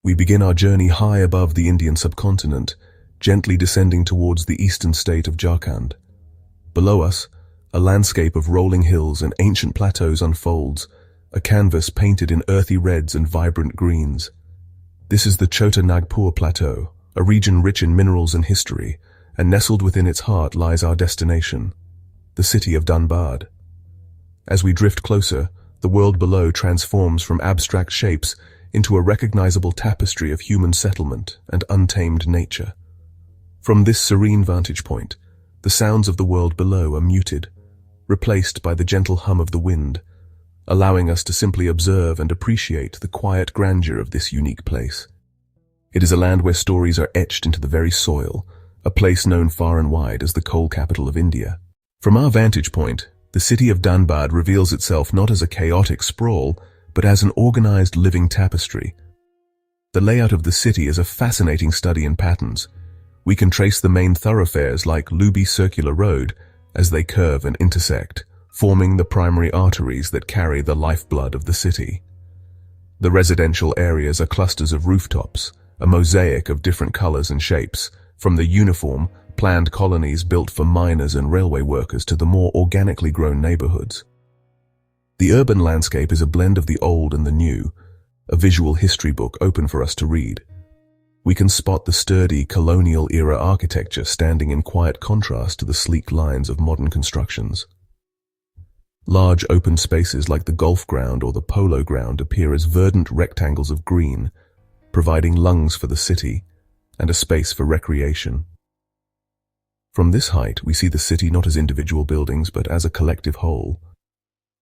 We begin our journey high above the Indian subcontinent, gently descending towards the eastern state of Jharkhand. Below us, a landscape of rolling hills and ancient plateaus unfolds, a canvas painted in earthy reds and vibrant greens. This is the Chota Nagpur Plateau, a region rich in minerals and history, and nestled within its heart lies our destination, the city of Dhanbad. As we drift closer, the world below transforms from abstract shapes into a recognizable tapestry of human settlement and untamed nature. From this serene vantage point, the sounds of the world below are muted, replaced by the gentle hum of the wind, allowing us to simply observe and appreciate the quiet grandeur of this unique place. It is a land where stories are etched into the very soil, a place known far and wide as the coal capital of India. From our vantage point, the city of Dhanbad reveals itself not as a chaotic sprawl, but as an organized living tapestry. The layout of the city is a fascinating study in patterns. We can trace the main thoroughfares like Luby Circular Road as they curve and intersect, forming the primary arteries that carry the lifeblood of the city. The residential areas are clusters of rooftops, a mosaic of different colors and shapes, from the uniform, planned colonies built for miners and railway workers to the more organically grown neighborhoods. The urban landscape is a blend of the old and the new, a visual history book open for us to read. We can spot the sturdy colonial-era architecture standing in quiet contrast to the sleek lines of modern constructions. Large open spaces like the golf ground or the polo ground appear as verdant rectangles of green, providing lungs for the city and a space for recreation. From this height, we see the city not as individual buildings but as a collective whole.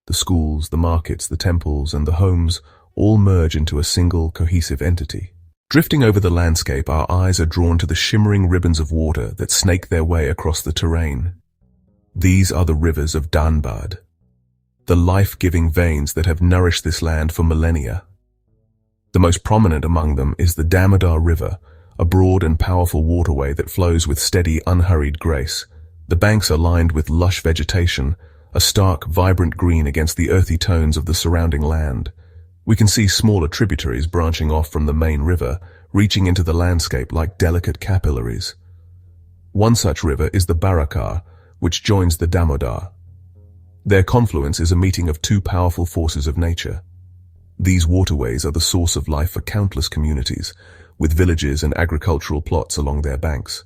The schools, the markets, the temples, and the homes all merge into a single, cohesive entity. Drifting over the landscape, our eyes are drawn to the shimmering ribbons of water that snake their way across the terrain. These are the rivers of Dhanbad, the life-giving veins that have nourished this land for millennia. The most prominent among them is the Damodar River, a broad and powerful waterway that flows with steady, unhurried grace. The banks are lined with lush vegetation, a stark, vibrant green against the earthy tones of the surrounding land. We can see smaller tributaries branching off from the main river, reaching into the landscape like delicate capillaries. One such river is the Barakar, which joins the Damodar. Their confluence is a meeting of two powerful forces of nature. These waterways are the source of life for countless communities, with villages and agricultural plots along their banks.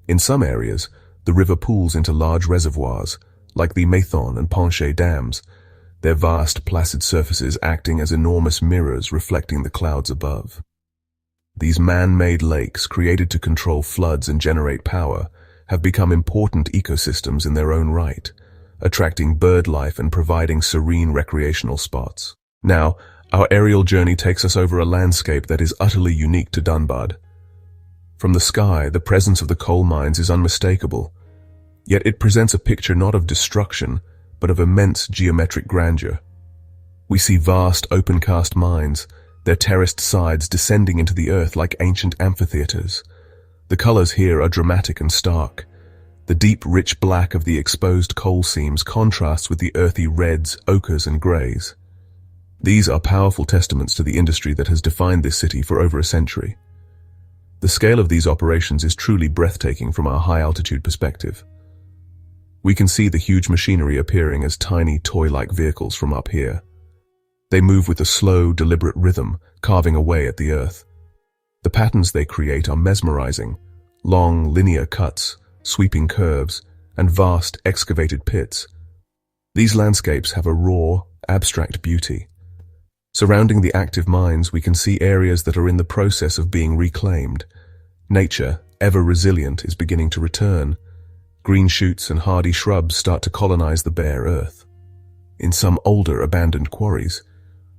In some areas, the river pools into large reservoirs, like the Maithon and Panche dams, their vast placid surfaces acting as enormous mirrors reflecting the clouds above. These man-made lakes, created to control floods and generate power, have become important ecosystems in their own right, attracting bird life and providing serene recreational spots. Now, our aerial journey takes us over a landscape that is utterly unique to Dhanbad. From the sky, the presence of the coal mines is unmistakable, yet it presents a picture not of destruction, but of immense geometric grandeur. We see vast open-cast mines, their terraced sides descending into the earth like ancient amphitheaters. The colors here are dramatic and stark. The deep, rich black of the exposed coal seams contrasts with the earthy reds, ochres, and grays. These are powerful testaments to the industry that has defined this city for over a century. The scale of these operations is truly breathtaking from our high-altitude perspective. We can see the huge machinery appearing as tiny, toy-like vehicles from up here. They move with a slow, deliberate rhythm, carving away at the earth. The patterns they create are mesmerizing: long, linear cuts, sweeping curves, and vast, excavated pits. These landscapes have a raw, abstract beauty. Surrounding the active mines, we can see areas that are in the process of being reclaimed. Nature, ever resilient, is beginning to return. Green shoots and hardy shrubs start to colonize the bare earth. In some older, abandoned quarries,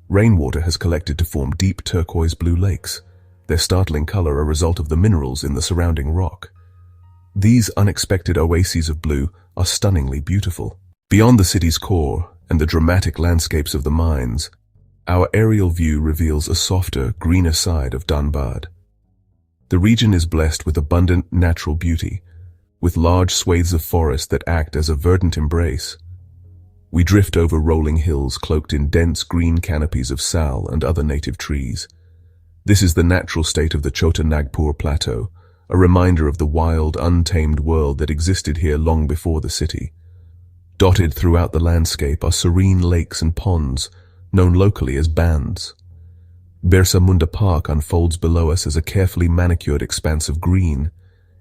rainwater has collected to form deep turquoise-blue lakes, their startling color a result of the minerals in the surrounding rock. These unexpected oases of blue are stunningly beautiful. Beyond the city's core and the dramatic landscapes of the mines, our aerial view reveals a softer, greener side of Dhanbad. The region is blessed with abundant natural beauty, with large swathes of forest that act as a verdant embrace. We drift over rolling hills cloaked in dense green canopies of sal and other native trees. This is the natural state of the Chota Nagpur Plateau, a reminder of the wild, untamed world that existed here long before the city. Dotted throughout the landscape are serene lakes and ponds, known locally as bands. Birsa Munda Park unfolds below us as a carefully manicured expanse of green,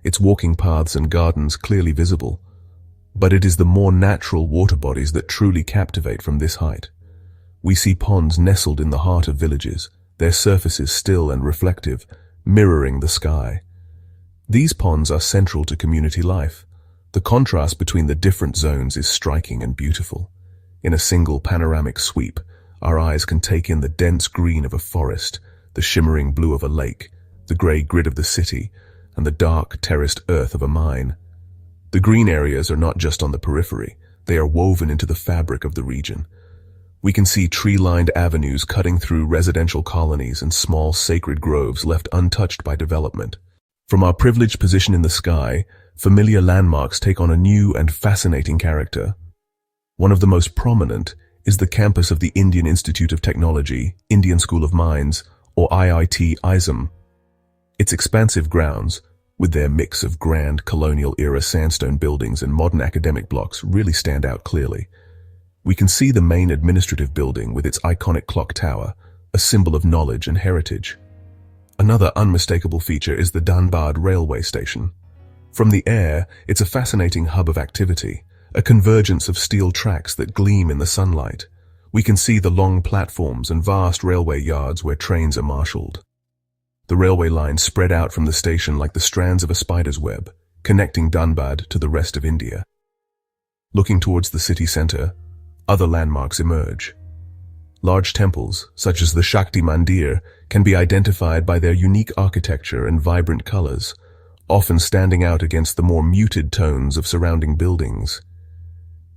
its walking paths and gardens clearly visible. But it is the more natural water bodies that truly captivate from this height. We see ponds nestled in the heart of villages, their surfaces still and reflective, mirroring the sky. These ponds are central to community life. The contrast between the different zones is striking and beautiful. In a single panoramic sweep, our eyes can take in the dense green of a forest, the shimmering blue of a lake, the grey grid of the city, and the dark, terraced earth of a mine. The green areas are not just on the periphery, they are woven into the fabric of the region. We can see tree-lined avenues cutting through residential colonies and small sacred groves left untouched by development. From our privileged position in the sky, familiar landmarks take on a new and fascinating character. One of the most prominent is the campus of the Indian Institute of Technology, Indian School of Mines, or IIT ISM. Its expansive grounds, with their mix of grand colonial-era sandstone buildings and modern academic blocks, really stand out clearly. We can see the main administrative building with its iconic clock tower, a symbol of knowledge and heritage. Another unmistakable feature is the Dhanbad railway station. From the air, it's a fascinating hub of activity, a convergence of steel tracks that gleam in the sunlight. We can see the long platforms and vast railway yards where trains are marshaled. The railway lines spread out from the station like the strands of a spider's web, connecting Dhanbad to the rest of India. Looking towards the city center, other landmarks emerge. Large temples, such as the Shakti Mandir, can be identified by their unique architecture and vibrant colors, often standing out against the more muted tones of surrounding buildings.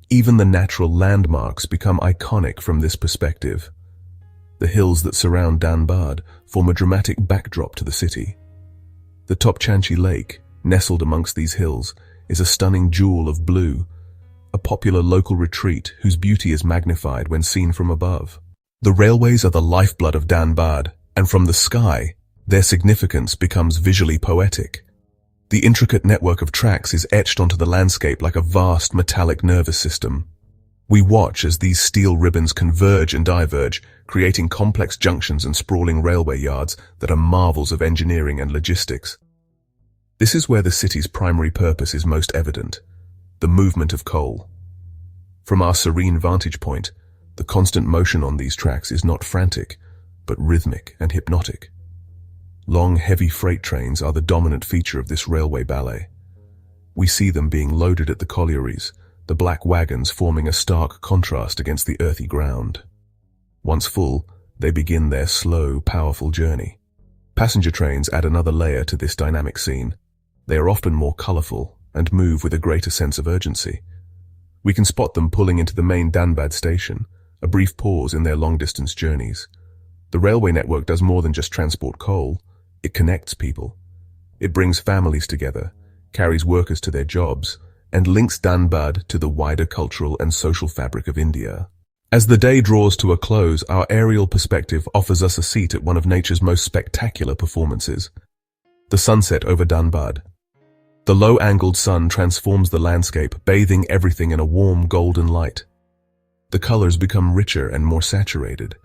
Even the natural landmarks become iconic from this perspective. The hills that surround Dhanbad form a dramatic backdrop to the city. The Topchanchi Lake, nestled amongst these hills, is a stunning jewel of blue, a popular local retreat whose beauty is magnified when seen from above. The railways are the lifeblood of Dhanbad, and from the sky, their significance becomes visually poetic. The intricate network of tracks is etched onto the landscape like a vast metallic nervous system. We watch as these steel ribbons converge and diverge, creating complex junctions and sprawling railway yards that are marvels of engineering and logistics. This is where the city's primary purpose is most evident: the movement of coal. From our serene vantage point, the constant motion on these tracks is not frantic, but rhythmic and hypnotic. Long, heavy freight trains are the dominant feature of this railway ballet. We see them being loaded at the collieries, the black wagons forming a stark contrast against the earthy ground. Once full, they begin their slow, powerful journey. Passenger trains add another layer to this dynamic scene. They are often more colorful and move with a greater sense of urgency. We can spot them pulling into the main Dhanbad station, a brief pause in their long-distance journeys. The railway network does more than just transport coal. It connects people. It brings families together, carries workers to their jobs, and links Dhanbad to the wider cultural and social fabric of India. As the day draws to a close, our aerial perspective offers us a seat at one of nature's most spectacular performances: the sunset over Dhanbad. The low-angled sun transforms the landscape, bathing everything in a warm golden light. The colors become richer and more saturated.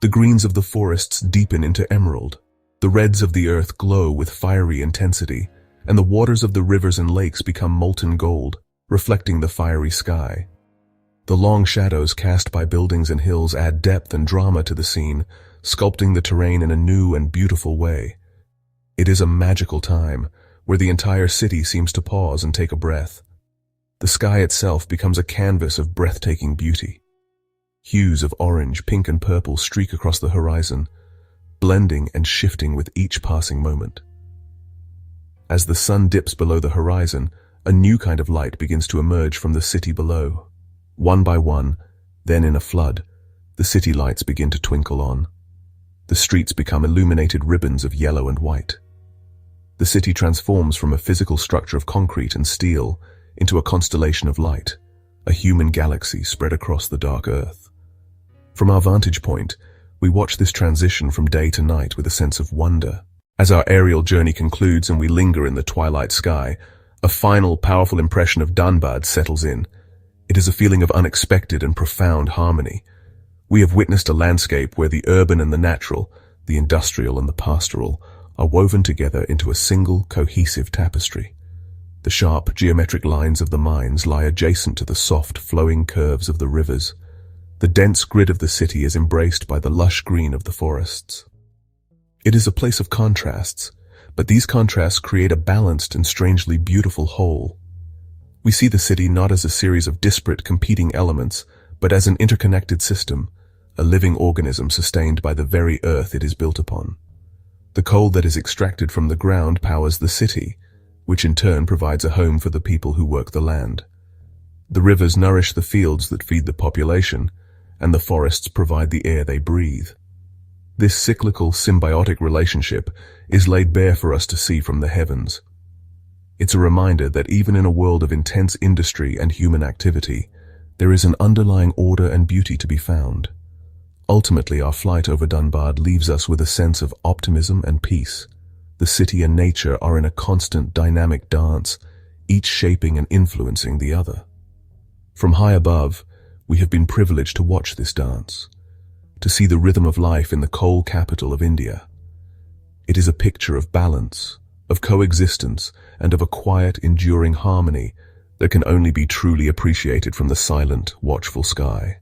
The greens of the forests deepen into emerald. The reds of the earth glow with fiery intensity, and the waters of the rivers and lakes become molten gold, reflecting the fiery sky. The long shadows cast by buildings and hills add depth and drama to the scene, sculpting the terrain in a new and beautiful way. It is a magical time, where the entire city seems to pause and take a breath. The sky itself becomes a canvas of breathtaking beauty. Hues of orange, pink, and purple streak across the horizon, blending and shifting with each passing moment. As the sun dips below the horizon, a new kind of light begins to emerge from the city below. One by one, then in a flood, the city lights begin to twinkle on. The streets become illuminated ribbons of yellow and white. The city transforms from a physical structure of concrete and steel into a constellation of light, a human galaxy spread across the dark earth. From our vantage point, We watch this transition from day to night with a sense of wonder. As our aerial journey concludes and we linger in the twilight sky, a final, powerful impression of Dhanbad settles in. It is a feeling of unexpected and profound harmony. We have witnessed a landscape where the urban and the natural, the industrial and the pastoral, are woven together into a single, cohesive tapestry. The sharp, geometric lines of the mines lie adjacent to the soft, flowing curves of the rivers. The dense grid of the city is embraced by the lush green of the forests. It is a place of contrasts, but these contrasts create a balanced and strangely beautiful whole. We see the city not as a series of disparate, competing elements, but as an interconnected system, a living organism sustained by the very earth it is built upon. The coal that is extracted from the ground powers the city, which in turn provides a home for the people who work the land. The rivers nourish the fields that feed the population, and the forests provide the air they breathe. This cyclical, symbiotic relationship is laid bare for us to see from the heavens. It's a reminder that even in a world of intense industry and human activity, there is an underlying order and beauty to be found. Ultimately, our flight over Dhanbad leaves us with a sense of optimism and peace. The city and nature are in a constant dynamic dance, each shaping and influencing the other. From high above, we have been privileged to watch this dance, to see the rhythm of life in the coal capital of India. It is a picture of balance, of coexistence, and of a quiet, enduring harmony that can only be truly appreciated from the silent, watchful sky.